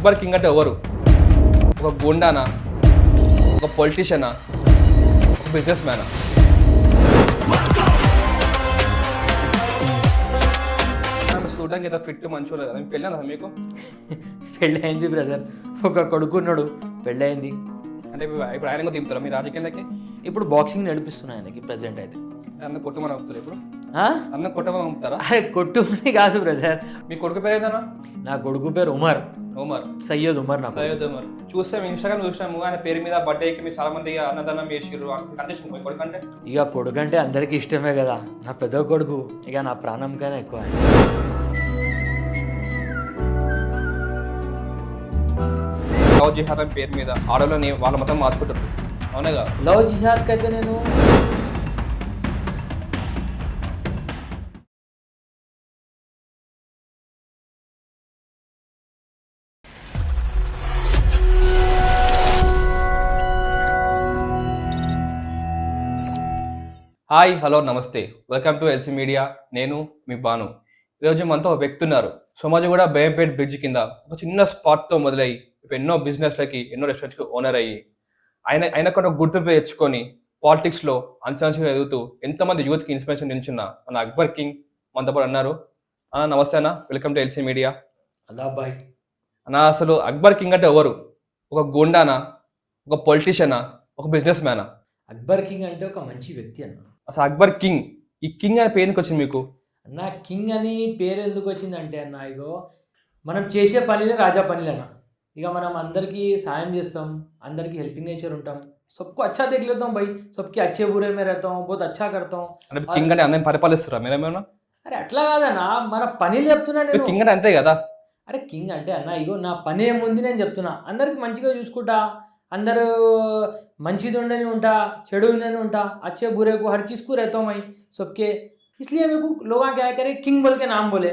Akbar king అంటే ఎవరు? ఒక గూండానా, ఒక పొలిటీషియనా, ఒక బిజినెస్ మ్యానా? చూడడానికి ఏదో ఫిట్ మంచిగా కదా. మీకు పెళ్ళి కదా మీకు? పెళ్ళయింది బ్రదర్, ఒక కొడుకున్నాడు, పెళ్ళయింది. అంటే ఇప్పుడు ఆయన కూడా దింపుతారా మీ రాజకీయాలకి? ఇప్పుడు బాక్సింగ్ నడిపిస్తున్నా ఆయనకి ప్రజెంట్ అయితే. అన్న కొట్టమని అవుతారు ఇప్పుడు? ఆ? అన్న కొట్టమని అమ్ముతారా? అరే కొట్టుమని కాదు బ్రదర్, మీ కొడుకు పేరు ఏందన్నా? నా కొడుకు పేరు ఉమర్, ఉమర్. సయ్యద్ ఉమర్. నా కొడుకు. సయ్యద్ ఉమర్. చూస్తే ఇన్స్టాగ్రామ్ చూసినాము, ఆయన పేరు మీద బర్త్డేకి మీరు చాలా మంది అన్నదానం చేసిర్రు. కంటెస్ట్ మీ కొడుకు అంటే? ఇక కొడుకు అంటే అందరికీ ఇష్టమే కదా, నా పెద్ద కొడుకు ఇక నా ప్రాణం కన్నా ఎక్కువ. లవ్ జిహాద్ అని పేరు మీద ఆడవాళ్ళని వాళ్ళ మతం మార్చుకుంటారు, అవునేగా? లవ్ జిహాద్కి అయితే నేను హాయ్, హలో, నమస్తే, వెల్కమ్ టు ఎల్సీ మీడియా. నేను మీ బాను. ఈరోజు మనతో ఒక వ్యక్తి ఉన్నారు. సోమాజిగూడ బేగంపేట్ బ్రిడ్జ్ కింద ఒక చిన్న స్పాట్తో మొదలయ్యి ఇప్పుడు ఎన్నో బిజినెస్లకి, ఎన్నో రెస్టారెంట్స్కి ఓనర్ అయ్యి ఆయన కూడా గుర్తింపు తెచ్చుకొని పాలిటిక్స్లో అంచెంచెలుగా ఎదుగుతూ ఎంతమంది యూత్కి ఇన్స్పిరేషన్ నిల్చున్న మన అక్బర్ కింగ్ మనతో పాటు అన్నారు. అన్న నమస్తే అన్న, వెల్కమ్ టు ఎల్సీ మీడియా. అలా బాయ్. అన్న, అసలు అక్బర్ కింగ్ అంటే ఎవరు? ఒక గూండానా, ఒక పొలిటీషియనా, ఒక బిజినెస్ మ్యానా? అక్బర్ కింగ్ అంటే ఒక మంచి వ్యక్తి అన్న. అసలు అక్బర్ కింగ్, ఈ కింగ్ అనే పేరు ఎందుకు వచ్చింది మీకు? అన్న కింగ్ అని పేరు ఎందుకు వచ్చిందంటే అన్న, ఇగో మనం చేసే పనిలే రాజా పనిలేనా. ఇక మనం అందరికీ సాయం చేస్తాం, అందరికీ హెల్పింగ్ నేచర్ ఉంటాం, सबको अच्छा देख लेता हूँ भाई, सबके अच्छे बुरे में रहता हूँ, बहुत अच्छा करता हूँ. అంటే కింగ్ అంటే అందరిని పరిపాలిస్తారా మీరేమైనా? అరే అట్లా కాదన్నా, మన పనిలు చెప్తున్నా నేను. కింగ్ అంటే అంతే కదా. అరే కింగ్ అంటే అన్న, ఇగో నా పని ఏముంది నేను చెప్తున్నా, అందరికి మంచిగా చూసుకుంటా, అందరూ మంచిది ఉండని ఉంటా, చెడు ఉండని ఉంటా, अच्छे बुरे को हर चीज़ को रहता हूँ मैं सबके. इसलिए मेरे को लोग क्या करे किंग बोल के नाम बोले,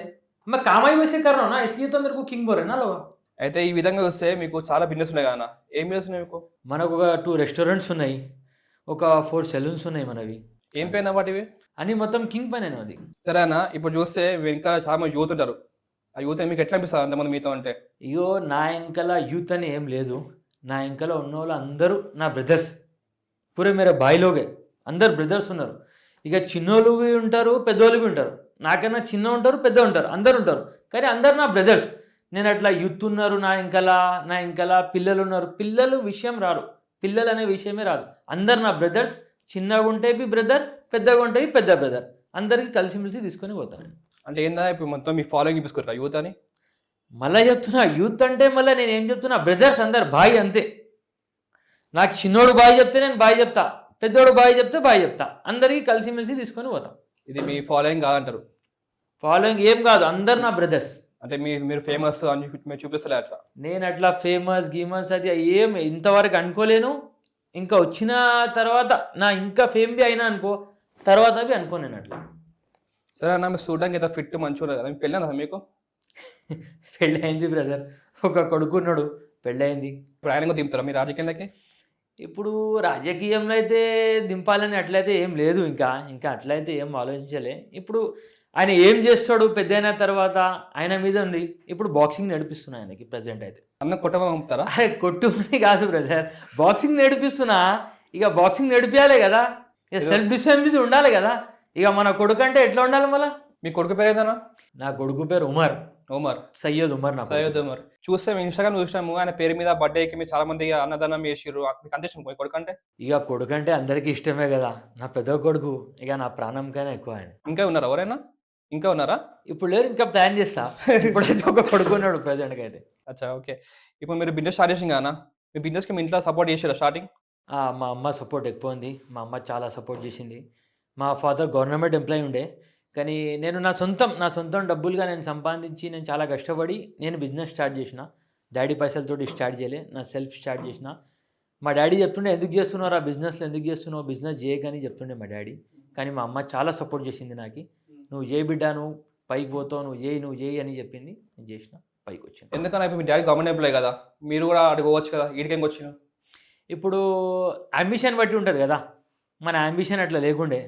मैं काम ही वैसे कर रहा हूँ ना, इसलिए तो मेरे को किंग बोले ना लोग. అయితే ఈ విధంగా చూస్తే మీకు చాలా బిజినెస్ ఉన్నాయి కదా. ఏం బిజినెస్ ఉన్నాయి మీకు? మనకు ఒక 2 రెస్టారెంట్స్ ఉన్నాయి, ఒక 4 సెలూన్స్ ఉన్నాయి మనవి. ఏం పైన వాటివి? అని మొత్తం కింగ్ పని అది. సరే అన్న, ఇప్పుడు చూస్తే ఇంకా చాలా మంది యూత్ ఉంటారు. ఆ యూత్ మీకు ఎట్లా అనిపిస్తుంది అంతమంది మీతో అంటే? ఇగో నా వెనకాల యూత్ అని ఏం లేదు, నా వెనకాల ఉన్న వాళ్ళు అందరూ నా బ్రదర్స్, పూరే మేరే భాయ్ లోగే, అందరు బ్రదర్స్ ఉన్నారు. ఇక చిన్నోళ్ళు ఉంటారు, పెద్దోళ్ళు ఉంటారు, నాకన్నా చిన్న ఉంటారు, పెద్ద ఉంటారు, అందరు ఉంటారు, కానీ అందరు నా బ్రదర్స్. నేను అట్లా యూత్ ఉన్నారు నా వెనకాల పిల్లలు ఉన్నారు, పిల్లలు విషయం రారు, పిల్లలు అనే విషయమే రాదు, అందరు నా బ్రదర్స్. చిన్నగా ఉంటే బ్రదర్, పెద్దగా ఉంటే పెద్ద బ్రదర్, అందరికీ కలిసిమెలిసి తీసుకొని పోతాను. అంటే ఏందా ఇప్పుడు మొత్తం మీ ఫాలోయింగ్ చూపించుకుంటారా యూత్ అని? మళ్ళీ చెప్తున్నా, యూత్ అంటే మళ్ళీ నేను ఏం చెప్తున్నా, బ్రదర్స్ అందరు బాయ్ అంతే. నాకు చిన్నోడు బాయ్ చెప్తే నేను బాయ్ చెప్తా, పెద్దోడు బాయ్ చెప్తే బాయ్ చెప్తా, అందరికీ కలిసిమెలిసి తీసుకొని పోతాం. ఇది మీ ఫాలోయింగ్ కాదంటారు? ఫాలోయింగ్ ఏం కాదు, అందరు నా బ్రదర్స్. అంటే మీరు ఫేమస్ అని మీరు చూపిస్తలే అట్లా? నేను అట్లా ఫేమస్ గీమస్ అది ఏం ఇంతవరకు అనుకోలేను. ఇంకా వచ్చిన తర్వాత నా ఇంకా ఫేమ్ బి అయినా అనుకో, తర్వాత బి అనుకో నేను అట్లా. సరే అన్న, మీరు చూడడానికి ఏదో ఫిట్ మంచిగా కదా. మీకు పెళ్ళి కదా మీకు? పెళ్ళయింది బ్రదర్, ఒక కొడుకున్నాడు, పెళ్ళయింది. ఇప్పుడు ఆయన కూడా దింపుతారా మీ రాజకీయాలకి? ఇప్పుడు రాజకీయంలో అయితే దింపాలని అట్లయితే ఏం లేదు, ఇంకా అట్లయితే ఏం ఆలోచించలే. ఇప్పుడు ఆయన ఏం చేస్తాడు పెద్ద అయిన తర్వాత ఆయన మీద ఉంది. ఇప్పుడు బాక్సింగ్ నడిపిస్తున్నా ఆయనకి ప్రజెంట్ అయితే. అన్న కొట్టమని అమ్ముతారా? అరే కొట్టుమని కాదు బ్రదర్, బాక్సింగ్ నడిపిస్తున్నా. ఇక బాక్సింగ్ నడిపించాలి కదా, ఇక సెల్ఫ్ డిఫెన్స్ ఉండాలి కదా. ఇక మన కొడుకు అంటే ఎట్లా ఉండాలి మళ్ళీ? మీ కొడుకు పేరు ఏందన్నా? నా కొడుకు పేరు ఉమర్, ఉమర్. సయ్యద్ ఉమర్. నా సయ్యద్ ఉమర్. చూస్తే ఇన్స్టాగ్రామ్ చూసినాము, ఆయన పేరు మీద బర్త్డేకి మీరు చాలా మంది అన్నదానం చేసిర్రు. మీకు అంత ఇష్టం కొడుకు అంటే? ఇక కొడుకు అంటే అందరికీ ఇష్టమే కదా, నా పెద్ద కొడుకు ఇక నా ప్రాణం కన్నా ఎక్కువ ఆయన. ఇంకా ఉన్నారా ఎవరైనా? ఇంకా ఉన్నారా? ఇప్పుడు లేరు, ఇంకా ప్లాన్ చేస్తా. ఇప్పుడైతే ఒక కొడుకు ఉన్నాడు ప్రజెంట్గా అయితే. అచ్చా, ఓకే. ఇప్పుడు మీరు బిజినెస్ స్టార్ట్ చేసింది కదా, మీ బిజినెస్కి మీ ఇంట్లో సపోర్ట్ చేసారా స్టార్టింగ్? మా అమ్మ సపోర్ట్ ఎక్కువ ఉంది, మా అమ్మ చాలా సపోర్ట్ చేసింది. మా ఫాదర్ గవర్నమెంట్ ఎంప్లాయీ ఉండే, కానీ నేను నా సొంతం డబ్బులుగా నేను సంపాదించి నేను చాలా కష్టపడి నేను బిజినెస్ స్టార్ట్ చేసిన. డాడీ పైసలతోటి స్టార్ట్ చేయలే, నా సెల్ఫ్ స్టార్ట్ చేసిన. మా డాడీ చెప్తుండే, ఎందుకు చేస్తున్నావు ఆ బిజినెస్లో, ఎందుకు చేస్తున్నావు బిజినెస్ చేయకని చెప్తుండే మా డాడీ. కానీ మా అమ్మ చాలా సపోర్ట్ చేసింది నాకు. నువ్వు చేయి బిడ్డ, నువ్వు పైకి పోతావు, నువ్వు చేయి అని చెప్పింది. నేను చేసిన, పైకి వచ్చాను. ఎందుకన్నా ఇప్పుడు మీ డాడీ గవర్నమెంట్ ఎంప్లాయ్ కదా, మీరు కూడా అడుకోవచ్చు కదా, ఈడికేం వచ్చిన? ఇప్పుడు అంబిషన్ బట్టి ఉంటుంది కదా, మన అంబిషన్ అట్లా లేకుండే.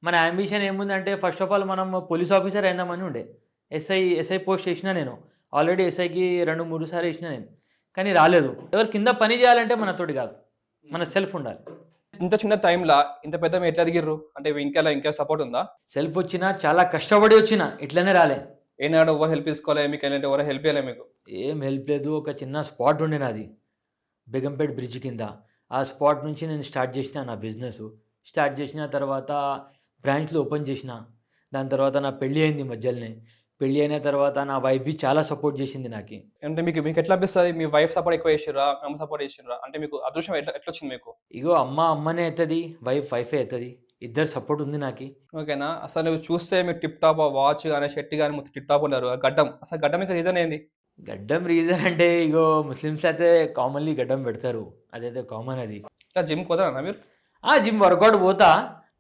మన అంబిషన్ ఏముందంటే ఫస్ట్ ఆఫ్ ఆల్ మనం పోలీస్ ఆఫీసర్ అయిద్దామని ఉండే. ఎస్ఐ పోస్ట్ వేసిన నేను, ఆల్రెడీ ఎస్ఐకి 2-3 సార్లు వేసిన నేను. కానీ రాలేదు. ఎవరు కింద పని చేయాలంటే మనతోటి కాదు, మన సెల్ఫ్ ఉండాలి. ఇంత చిన్న టైంలో ఇంత పెద్ద మీరు ఎట్లా ఎదిగిర్రు? అంటే ఇంకా సపోర్ట్ ఉందా? సెల్ఫ్ వచ్చినా చాలా కష్టపడి వచ్చిన, ఇట్లనే రాలే. ఏనాడు ఎవరు హెల్ప్ తీసుకోలే మీకు? ఏంటంటే ఎవరు హెల్ప్ చేయలే మీకు? ఏం హెల్ప్ లేదు. ఒక చిన్న స్పాట్ ఉండే నాది బేగంపేట్ బ్రిడ్జ్ కింద. ఆ స్పాట్ నుంచి నేను స్టార్ట్ చేసిన నా బిజినెస్. స్టార్ట్ చేసిన తర్వాత బ్రాంచ్లు ఓపెన్ చేసిన. దాని తర్వాత నా పెళ్ళి అయింది మధ్యలోనే. పెళ్ళి అయిన తర్వాత నా వైఫ్ బి చాలా సపోర్ట్ చేసింది నాకు. అంటే మీకు ఎట్లా అనిపిస్తది? మీ వైఫ్ సపోర్ట్ ఎక్కువ చేసిర్రా? మీ అమ్మ సపోర్ట్ చేసిర్రా? అంటే మీకు అదృష్టం ఎట్లొచ్చింది మీకు? ఇగో అమ్మ అమ్మనే అవుతుంది, వైఫ్ వైఫే అవుతుంది. ఇద్దరు సపోర్ట్ ఉంది నాకు. ఓకేనా? అసలు నువ్వు చూస్తే మీరు టిప్ టాప్ వాచ్ గాని, షర్ట్ గాని మొత్తం టిప్ టాప్ ఉన్నారు. ఆ గడ్డం అసలు గడ్డం మీకు రీజన్ ఏంది? గడ్డం రీజన్ అంటే ఇగో ముస్లిమ్స్ అయితే కామన్లీ గడ్డం పెడతారు. అదైతే కామన్ అది. ఇట్లా జిమ్‌కి పోతారా మీరు? జిమ్ వర్కౌట్ పోతా.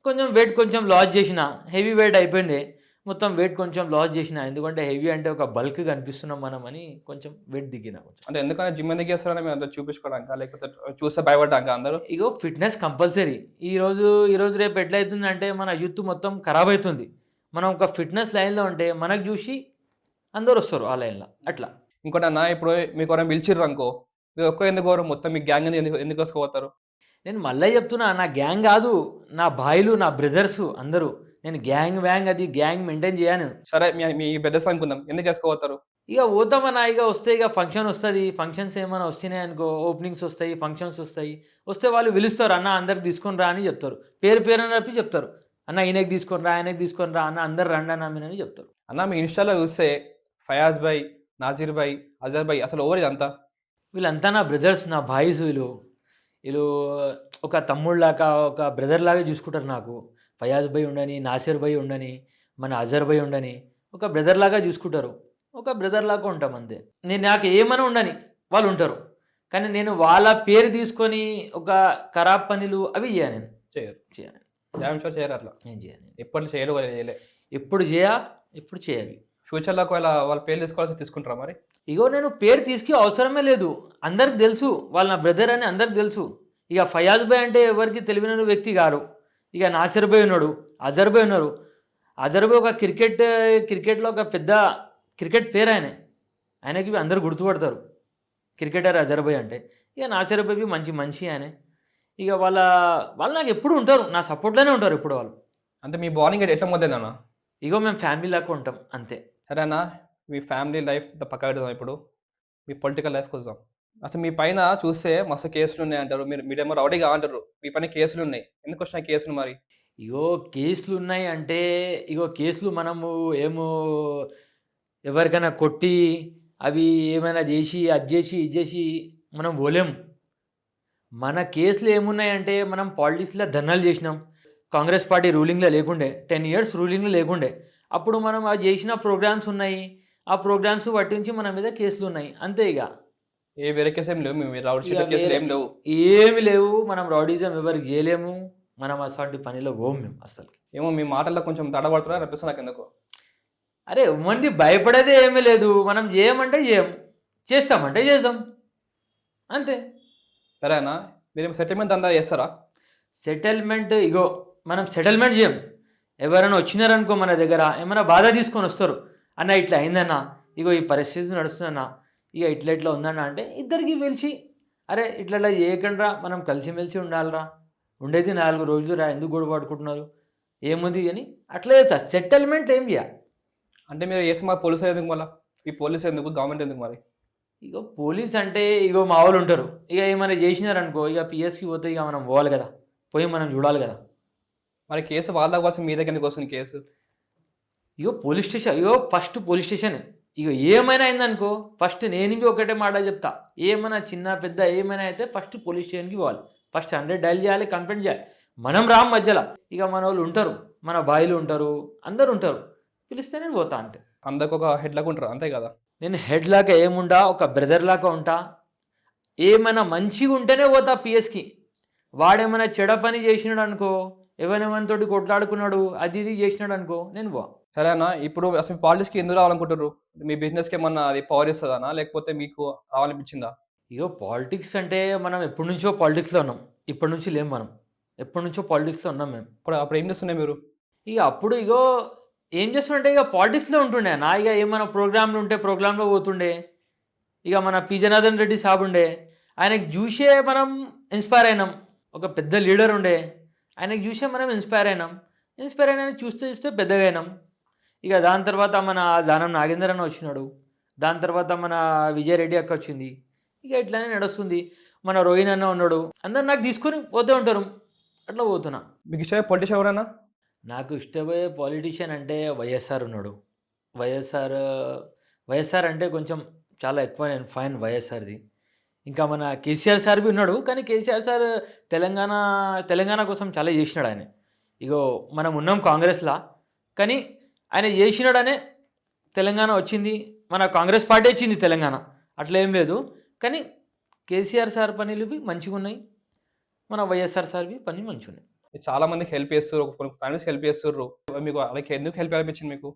కొంచెం వెయిట్ కొంచెం లాస్ చేసిన. హెవీ వెయిట్ అయిపోయింది. మొత్తం వెయిట్ కొంచెం లాస్ చేసిన. ఎందుకంటే హెవీ అంటే ఒక బల్క్ కనిపిస్తున్నాం మనం అని కొంచెం వెయిట్ దిగిన కొంచెం. అంటే ఎందుకని జిమ్ ఎందుకు చేస్తారని మీరు అందరూ చూపించుకోవడానికా? లేకపోతే చూస్తే భయపడ్డానికా అందరూ? ఇగో ఫిట్‌నెస్ కంపల్సరీ. ఈరోజు రేపు ఎట్లయితుందంటే మన యూత్ మొత్తం ఖరాబ్ అయితుంది. మనం ఒక ఫిట్‌నెస్ లైన్‌లో ఉంటే మనకు చూసి అందరూ వస్తారు ఆ లైన్‌లో అట్లా. ఇంకోటన్నా ఇప్పుడు మీకు ఎవరైనా పిలిచిర్రనుకో, మీరు ఒక్కరు ఎందుకు పోరు? మొత్తం మీ గ్యాంగ్ ఎందుకు ఏసుకుపోతారు? నేను మళ్ళా చెప్తున్నా, నా గ్యాంగ్ కాదు. నా భాయిలు, నా బ్రదర్స్ అందరూ. నేను గ్యాంగ్ మెయింటైన్ చేయను. సరే మీ బ్రదర్స్ అనుకుందాం. ఎందుకు ఏసుకుపోతారు? ఇక పోతామన్నా, ఇక వస్తే ఇక ఫంక్షన్ వస్తది. ఫంక్షన్స్ ఏమైనా వస్తున్నాయనుకో, ఓపెనింగ్స్ వస్తాయి, ఫంక్షన్స్ వస్తాయి. వస్తే వాళ్ళు పిలుస్తారు, అన్న అందరికి తీసుకొని రా అని చెప్తారు. పేరు అని చెప్పి చెప్తారు. అన్న ఈయనకి తీసుకొని రా, ఆయనకి తీసుకొని రా, అన్న అందరు రండి అన్న మీరని చెప్తారు. అన్న మీ ఇన్‌స్టాలో చూస్తే ఫయాజ్ భాయ్, నాజీర్ భాయ్, అజర్ భాయ్ అసలు ఎవరు ఇదంతా? వీళ్ళంతా నా బ్రదర్స్, నా భాయిస్ వీళ్ళు. వీళ్ళు ఒక తమ్ముళ్ళలాగా, ఒక బ్రదర్‌లాగా చూసుకుంటారు నాకు. ఫయాజ్ భాయ్ ఉండని, నాసిర్ భాయ్ ఉండని, మన అజర్ భాయ్ ఉండని, ఒక బ్రదర్‌లాగా చూసుకుంటారు. ఒక బ్రదర్‌లాగా ఉంటాం అంతే. నాకు ఏమైనా ఉండని వాళ్ళు ఉంటారు. కానీ నేను వాళ్ళ పేరు తీసుకొని ఒక ఖరాబ్ పనులు అవి చేయను నేను. చేయరు. చేయను. డామ్ షూర్ చేయరు అట్లా. నేను చేయను. ఎప్పట్లో చేయరు, వాళ్ళు చేయలే. ఎప్పుడు చేయాలి. ఫ్యూచర్‌లో ఒకవేళ వాళ్ళ పేర్లు తీసుకోవాల్సి తీసుకుంటారా మరి? ఇగో నేను పేరు తీసుకు అవసరమే లేదు. అందరికి తెలుసు. వాళ్ళు నా బ్రదర్ అని అందరికి తెలుసు. ఇక ఫయాజ్ భాయ్ అంటే ఎవరికి తెలియని వ్యక్తి కాదు. ఇక నాసిర్ భాయ్ ఉన్నాడు, అజర్ భాయ్ ఉన్నారు. అజర్ భాయ్ ఒక క్రికెట్‌లో ఒక పెద్ద క్రికెట్ పేరు ఆయనకి అందరూ గుర్తుపడతారు. క్రికెటర్ అజర్ భాయ్ అంటే. ఇక నాసిర్ భాయ్ మంచి ఆయనే. ఇక వాళ్ళు నాకు ఎప్పుడు ఉంటారు. నా సపోర్ట్‌లోనే ఉంటారు ఎప్పుడు వాళ్ళు. అంటే మీ బాండింగ్ ఎట్లా మొదలైందన్న? ఇగో మేము ఫ్యామిలీ లాగా ఉంటాం అంతే. సరే అన్న, మీ ఫ్యామిలీ లైఫ్ పక్కన పెడదాం ఇప్పుడు. మీ పొలిటికల్ లైఫ్‌కి వద్దాం. అసలు మీ పైన చూస్తే మస్తు కేసులున్నాయంటారు. మీరేమో రౌడీగా అంటారు. మీ పైన కేసులున్నాయి. ఎందుకొచ్చినాయి కేసులు మరి? ఇగో కేసులున్నాయి అంటే, ఇగో కేసులు మనము ఏమో ఎవరికైనా కొట్టి, అవి ఏమైనా చేసి, అది చేసి, ఇది చేసి మనం పోలేము. మన కేసులు ఏమున్నాయంటే, మనం పాలిటిక్స్‌లో ధర్నాలు చేసినాం. కాంగ్రెస్ పార్టీ రూలింగ్‌లో లేకుండే. 10 ఇయర్స్ రూలింగ్‌లో లేకుండే. అప్పుడు మనం అది చేసిన ప్రోగ్రామ్స్ ఉన్నాయి. ఆ ప్రోగ్రామ్స్ పట్టించి మన మీద కేసులున్నాయి. అంతే ఇగ. వేరే కేసు ఏం లేవు. మీ రౌడీ ఇగ షీటర్ కేసులు వేరే ఏం లేవు. ఏమి లేవు. మనం రౌడీజం ఎవరికి చేయలేము. మనం అసంటి పనిలో పోము మేము అస్సలకి. ఏమో మీ మాటల్లో కొంచెం తడబడుతున్నారు అనిపిస్తుంది నాకెందుకో. అరే! ఎవ్వరిది భయపడేదే ఏమీ లేదు. మనం చేయమంటే చేయం. చేస్తామంటే చేస్తాం. అంతే. సరే అన్న, మీరేమో సెటిల్మెంట్ దందా చేస్తారా? సెటిల్మెంట్ ఇగో మనం సెటిల్మెంట్ చేయం. ఎవరైనా వచ్చినారనుకో మన దగ్గర, ఏమైనా బాధ తీసుకొని వస్తారు. అన్న ఇట్లా అయిందన్న, ఇగో ఈ పరిస్థితి నడుస్తుందన్న, ఇక ఇట్లా ఉందన్న అంటే ఇద్దరికి పిలిచి, అరే ఇట్లా చేయకండిరా, మనం కలిసిమెలిసి ఉండాలిరా, ఉండేది 4 రోజులురా, ఎందుకు గొడవ పడుకుంటున్నారు, ఏముంది అని అట్లా చేస్తా. సెటిల్మెంట్ ఏం చేయాలి. అంటే మీరు చేస్తే మా పోలీసు ఎందుకు మళ్ళా? ఈ పోలీసు ఎందుకు? గవర్నమెంట్ ఎందుకు మరి? ఇగో పోలీస్ అంటే ఇగో మా వాళ్ళు ఉంటారు. ఇక ఏమైనా చేసినారనుకో, ఇక పిఎస్కి పోతే ఇక మనం పోవాలి కదా, పోయి మనం చూడాలి కదా. మరి కేసు వాళ్ళ కోసం మీ దగ్గర ఎందుకు వస్తుంది కేసు? ఇగో police station, first police station. ఇక ఏమైనా అయిందనుకో, ఫస్ట్ నేను ఒకటే మాట చెప్తా, ఏమైనా చిన్న పెద్ద ఏమైనా అయితే ఫస్ట్ పోలీస్ స్టేషన్కి పోవాలి. ఫస్ట్ 100 డైల్ చేయాలి, కంప్లైంట్ చేయాలి. మనం రామ్ మధ్యలో. ఇక మన వాళ్ళు ఉంటారు, మన బాయిలు ఉంటారు, అందరు ఉంటారు. పిలిస్తే నేను పోతా అంతే. అందరికి ఒక హెడ్ లాగా ఉంటారు అంతే కదా? నేను హెడ్ లాగా ఏముండా, ఒక బ్రదర్ లాగా ఉంటా. ఏమైనా మంచిగా ఉంటేనే పోతా పిఎస్కి. వాడేమైనా చెడ పని చేసినాడు అనుకో, ఎవరెవరితోటి కొట్లాడుకున్నాడు, అది ఇది చేసినాడు అనుకో, నేను పో. సరే అన్న, ఇప్పుడు అసలు పాలిటిక్స్‌కి ఎందుకు రావాలనుకుంటుర్రు? మీ బిజినెస్‌కి ఏమన్నా అది పవర్ ఇస్తదనా? లేకపోతే మీకు రావాలనిపించిందా? ఇగో పాలిటిక్స్ అంటే మనం ఎప్పటి నుంచో పాలిటిక్స్‌లో ఉన్నాం. ఇప్పటి నుంచి లేము మనం. ఎప్పటి నుంచో పాలిటిక్స్‌లో ఉన్నాం మేము. అప్పుడు ఏం చేస్తుండే మీరు? ఇక అప్పుడు ఏం చేస్తుండే, ఇక పాలిటిక్స్‌లో ఉంటుండే. ఇక ఏమైనా ప్రోగ్రామ్‌లు ఉంటే ప్రోగ్రామ్‌లో పోతుండే. ఇక మన పి జనార్దన్ రెడ్డి సాబ్ ఉండే, ఆయనకి చూసే మనం ఇన్స్పైర్ అయినాం. ఒక పెద్ద లీడర్ ఉండే, ఆయనకి చూసే మనం ఇన్స్పైర్ అయినాం. ఇన్స్పైర్ అయినా చూస్తే చూస్తే పెద్దగా అయినాం. ఇక దాని తర్వాత మన దానం నాగేందర్ అన్న వచ్చినాడు. దాని తర్వాత మన విజయ్ రెడ్డి అక్క వచ్చింది. ఇక ఇట్లానే నడుస్తుంది. మన రోహిన్ అన్న ఉన్నాడు. అందరు నాకు తీసుకొని పోతూ ఉంటారు. అట్లా పోతున్నా. మీకు ఇష్టమైన పొలిటీషియన్ ఎవరన్నా? నాకు ఇష్టపోయే పాలిటీషియన్ అంటే వైఎస్ఆర్ ఉన్నాడు. వైఎస్ఆర్ వైఎస్ఆర్ అంటే కొంచెం చాలా ఎక్కువ నేను ఫైన్ వైఎస్ఆర్‌ది. ఇంకా మన కేసీఆర్ సార్ బి ఉన్నాడు. కానీ కేసీఆర్ సార్ తెలంగాణ తెలంగాణ కోసం చాలా చేసినాడు ఆయన. ఇగో మనం ఉన్నాం కాంగ్రెస్‌లా. కానీ ఆయన చేసినాడనే తెలంగాణ వచ్చింది. మన కాంగ్రెస్ పార్టీ వచ్చింది తెలంగాణ. అట్లా ఏం లేదు. కానీ కేసీఆర్ సార్ పనులు మంచిగున్నాయి. మన వైఎస్ఆర్ సార్‌వి పని మంచిగున్నాయి. చాలా మందికి హెల్ప్ చేస్తుర్రు. కొన్ని ఫ్యామిలీస్‌కి హెల్ప్ చేస్తుర్రు. మీకు వాళ్ళకి ఎందుకు హెల్ప్ అనిపించింది మీకు?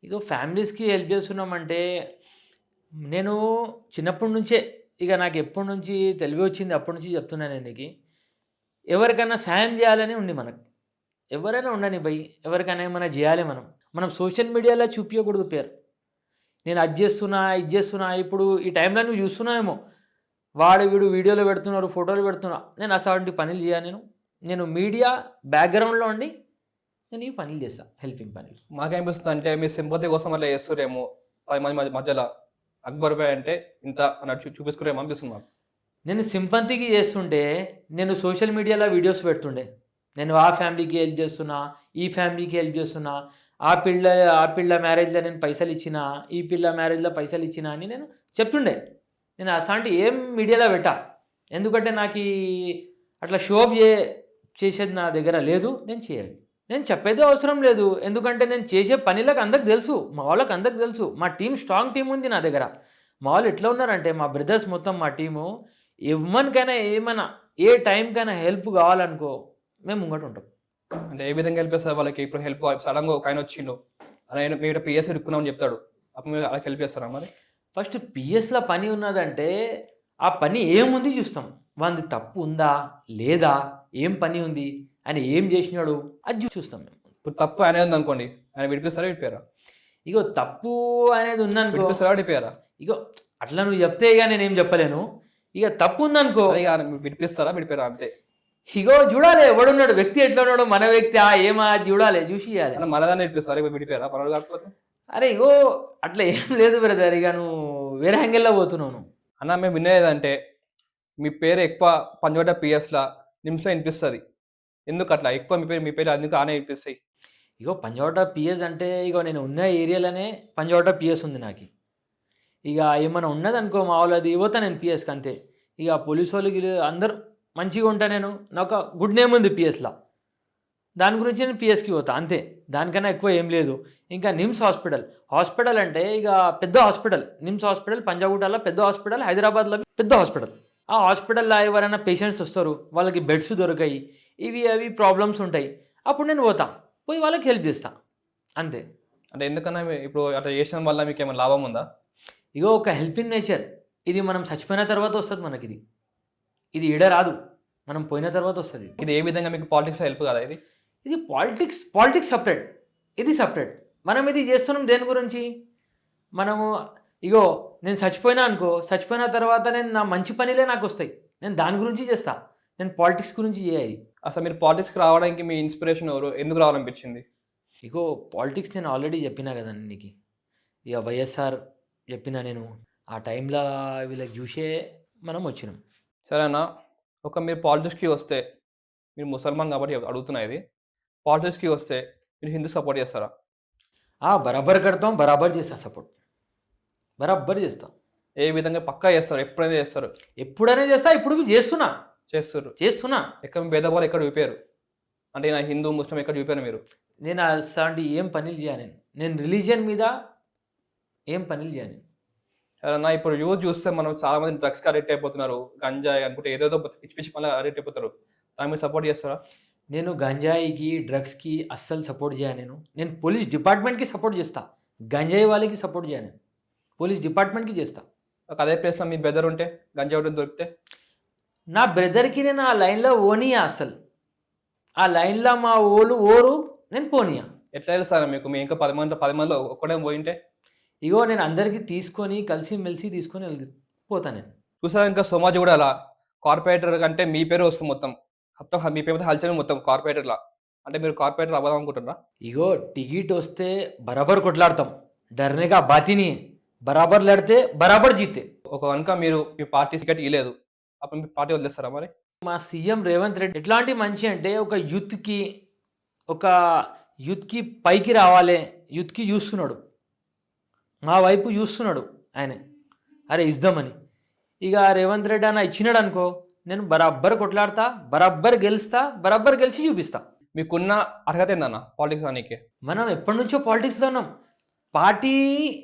ఇగో ఫ్యామిలీస్‌కి హెల్ప్ చేస్తున్నామంటే, నేను చిన్నప్పటి నుంచే ఇక నాకు ఎప్పటి నుంచి తెలివి వచ్చింది అప్పటి నుంచి చెప్తున్నా నేను నీకి. ఎవరికైనా సాయం చేయాలని ఉంది మనకు. ఎవరైనా ఉండని భయ్. ఎవరికైనా ఏమైనా చేయాలి మనం. మనం సోషల్ మీడియాలో చూపియకూడదు పేరు. నేను అది చేస్తున్నా, ఇది చేస్తున్నా. ఇప్పుడు ఈ టైంలో నువ్వు చూస్తున్నావేమో. వాడు వీడు వీడియోలు పెడుతున్నారు, ఫోటోలు పెడుతున్నా. నేను అటువంటి పనులు చేయను నేను. నేను మీడియా బ్యాక్‌గ్రౌండ్‌లో ఉండి నేను ఈ పనులు చేస్తా. హెల్పింగ్ పనులు. మాకేమనిపిస్తుంది అంటే మీ సింపతి కోసం అట్లా చేస్తుర్రేమో 10 మంది మధ్యలో అక్బర్ భాయ్ అంటే ఇంత అన్నట్టు చూపించుకునేమో అనిపిస్తుంది మాకు. నేను సింపతికి చేస్తుంటే నేను సోషల్ మీడియాలో వీడియోస్ పెడుతుండే. నేను ఆ ఫ్యామిలీకి హెల్ప్ చేస్తున్నా, ఈ ఫ్యామిలీకి హెల్ప్ చేస్తున్నా, ఆ పిల్ల మ్యారేజ్‌లో నేను పైసలు ఇచ్చినా, ఈ పిల్ల మ్యారేజ్‌లో పైసలు ఇచ్చినా అని నేను చెప్తుండే. నేను అసాంటి ఏం మీడియాలో పెట్టా. ఎందుకంటే నాకీ అట్లా షో ఆఫ్ చేసేది నా దగ్గర లేదు. నేను చేయాలి. నేను చెప్పేదే అవసరం లేదు. ఎందుకంటే నేను చేసే పనిలకు అందరికి తెలుసు. మా వాళ్ళకి అందరికి తెలుసు. మా టీమ్ స్ట్రాంగ్ టీమ్ ఉంది నా దగ్గర. మా వాళ్ళు ఎట్లా ఉన్నారంటే మా బ్రదర్స్ మొత్తం మా టీము ఎవ్వనికైనా ఏమైనా ఏ టైంకైనా హెల్ప్ కావాలనుకో మేము ముంగట ఉంటాం. అంటే ఏ విధంగా హెల్ప్ చేస్తారు వాళ్ళకి? ఇప్పుడు హెల్ప్ సడన్‌గా ఒక ఆయన వచ్చిండు. ఆయన మీరు పిఎస్ ఇరుక్కున్నామని చెప్తాడు. అప్పుడు మీరు వాళ్ళకి హెల్ప్ చేస్తారా మరి? ఫస్ట్ పిఎస్‌లో పని ఉన్నదంటే ఆ పని ఏముంది చూస్తాం. వానిది తప్పు ఉందా? లేదా? ఏం పని ఉంది? ఆయన ఏం చేసినాడు? అది చూస్తాం మేము. ఇప్పుడు తప్పు ఆయనదే ఉందనుకోండి. ఆయన విడిపిస్తారా? విడిపియరా? ఇగో తప్పు అనేది ఉందనుకో, విడిపిస్తారా? విడిపియరా? ఇగో అట్లా నువ్వు చెప్తే ఇక నేనేం చెప్పలేను. ఇక తప్పు ఉందనుకో, అదే ఇగ విడిపిస్తారా? విడిపియరా? అంతే. ఇగో చూడాలి ఎవడున్నాడు, వ్యక్తి ఎట్లా ఉన్నాడు, మన వ్యక్తి ఏమా చూడాలి, చూసి చేయాలి. అన్న మనదాన్ని విడిపిస్తారా? ఇప్పుడు విడిపియరా? పర్వాలేదు కాకపోతే? అరే ఇగో అట్లా ఏం లేదు బ్రదర్. ఇక నువ్వు వేరే హ్యాంగిల్లో పోతున్నావు నువ్వు. అన్న మేము వినేదంటే మీ పేరు ఎక్కువ పంజోట పిఎస్‌లా నిమ్స్‌లో వినిపిస్తది. ఎందుకు అట్లా? ఎక్కువ మీ పేరు అందుకు ఆనే వినిపిస్తాయి. ఇగో పంజావట పిఎస్ అంటే ఇగో నేను ఉన్న ఏరియాలోనే పంజావట పిఎస్ ఉంది నాకు. ఇక ఏమన్నా ఉన్నదనుకో మా వాళ్ళది పోతా నేను పిఎస్కి అంతే. ఇక పోలీసు వాళ్ళు అందరూ మంచిగా ఉంటా నేను. నాకు గుడ్ నేమ్ ఉంది పిఎస్లో. దాని గురించి నేను పిఎస్కి పోతా అంతే. దానికన్నా ఎక్కువ ఏం లేదు. ఇంకా నిమ్స్ హాస్పిటల్ అంటే ఇక పెద్ద హాస్పిటల్. నిమ్స్ హాస్పిటల్ పంజాగుట్టలో పెద్ద హాస్పిటల్, హైదరాబాద్లో పెద్ద హాస్పిటల్. ఆ హాస్పిటల్లో ఎవరైనా పేషెంట్స్ వస్తారు, వాళ్ళకి బెడ్స్ దొరకాయి, అవి ప్రాబ్లమ్స్ ఉంటాయి. అప్పుడు నేను పోతా, పోయి వాళ్ళకి హెల్ప్ చేస్తా అంతే. అంటే ఎందుకన్నా ఇప్పుడు అట్లా చేసిన వల్ల మీకేమైనా లాభం ఉందా? ఇగో ఒక హెల్పింగ్ నేచర్. ఇది మనం చచ్చిపోయిన తర్వాత వస్తుంది మనకిది. ఇది ఈడ రాదు. మనం పోయిన తర్వాత వస్తుంది. ఇది ఏ విధంగా మీకు పాలిటిక్స్‌లో హెల్ప్ కాదా ఇది? ఇది పాలిటిక్స్ సపరేట్. ఇది సపరేట్. మనం ఇది చేస్తున్నాం దేని గురించి? మనము ఇగో నేను చచ్చిపోయినా అనుకో, చచ్చిపోయిన తర్వాత నేను నా మంచి పనిలే నాకు వస్తాయి. నేను దాని గురించి చేస్తా. నేను పాలిటిక్స్ గురించి చేయాలి. అసలు మీరు పాలిటిక్స్‌కి రావడానికి మీ ఇన్స్పిరేషన్ ఎవరు? ఎందుకు రావాలనిపించింది? ఇగో పాలిటిక్స్ నేను ఆల్రెడీ చెప్పినా కదండి నీకు. ఇక వైఎస్ఆర్ చెప్పినా నేను. ఆ టైంలో వీళ్ళకి చూసే మనం వచ్చినాం. సరే అన్న. మీరు పాలిటిక్స్‌కి వస్తే మీరు ముసల్మాన్ కాబట్టి అడుగుతున్నా ఇది. పాలిటిక్స్‌కి వస్తే మీరు హిందూకి సపోర్ట్ చేస్తారా? బరాబర్ కడతాం, బరాబర్ చేస్తా సపోర్ట్. బరాబర్ చేస్తాం. ఏ విధంగా పక్కా చేస్తారు? ఎప్పుడైనా చేస్తారు? ఎప్పుడైనా చేస్తా, ఇప్పుడు చేస్తున్నా. చేస్తుర్రు. ఎక్కడ భేదభావాలు ఎక్కడ చూపారు? అంటే నా హిందూ, ముస్లిం ఎక్కడ చూపారు మీరు? నేను అలాంటి ఏం పనులు చేయను. నేను రిలీజియన్ మీద ఏం పనులు చేయను. సరే అన్న. ఇప్పుడు యూత్ చూస్తే మనం చాలా మంది డ్రగ్స్‌కి అడిక్ట్ అయిపోతున్నారు. గంజాయి అనుకుంటే ఏదేదో పిచ్చి పిచ్చి పనులకు అడిక్ట్ అయిపోతారు. దానికి మీరు సపోర్ట్ చేస్తారా? నేను గంజాయికి, డ్రగ్స్‌కి అస్సలు సపోర్ట్ చేయను. నేను పోలీస్ డిపార్ట్మెంట్‌కి సపోర్ట్ చేస్తా. గంజాయి వాళ్ళకి సపోర్ట్ చేయను. పోలీస్ డిపార్ట్మెంట్‌కి చేస్తా. అదే ప్లేస్‌లో మీ బ్రదర్ ఉంటే గంజాయి ఒకటి దొరికితే? నా బ్రదర్‌కి నేను ఆ లైన్‌లో ఓనియా అసలు. ఆ లైన్‌లో మా ఓరు నేను పోనీయా. ఎట్లా తెలుస్తారా మీకు? మీ ఇంకా 10 మందిలో ఒక్కడే పోయింటే? ఇగో నేను అందరికీ తీసుకొని కలిసిమెలిసి తీసుకొని పోతా నేను. చూసారా ఇంకా సోమాజీ కూడా అలా కార్పొరేటర్ కంటే మీ పేరు వస్తుంది మొత్తం. మొత్తం మీ పేరు హల్చల్ మొత్తం కార్పొరేటర్‌లా. అంటే మీరు కార్పొరేటర్ అవ్వదాం అనుకుంటున్నారా? ఇగో టికెట్ వస్తే బరాబర్ కొట్లాడతాం. डरने का बात ही नहीं है. बराबर लड़ते बराबर जीते. ఒక కనుక మీరు మీ పార్టీ టికెట్ ఇయ్యలేదు. అప్పుడు మీ పార్టీ వదిలేస్తారా మరి? మా సీఎం రేవంత్ రెడ్డి ఎట్లాంటి మనిషి అంటే ఒక యూత్‌కి పైకి రావాలి. యూత్‌కి చూస్తున్నాడు. మా వైపు చూస్తున్నాడు ఆయన. అరే ఇద్దామని. ఇక రేవంత్ రెడ్డి అన్న ఇచ్చినాడు అనుకో, నేను బరాబర్ కొట్లాడతా, బరాబర్ గెలుస్తా, బరాబర్ గెలిచి చూపిస్తా. మీకున్న అర్హత ఏందన్న పాలిటిక్స్ రానీకి? మనం ఎప్పటి నుంచో పాలిటిక్స్లో ఉన్నాం. పార్టీ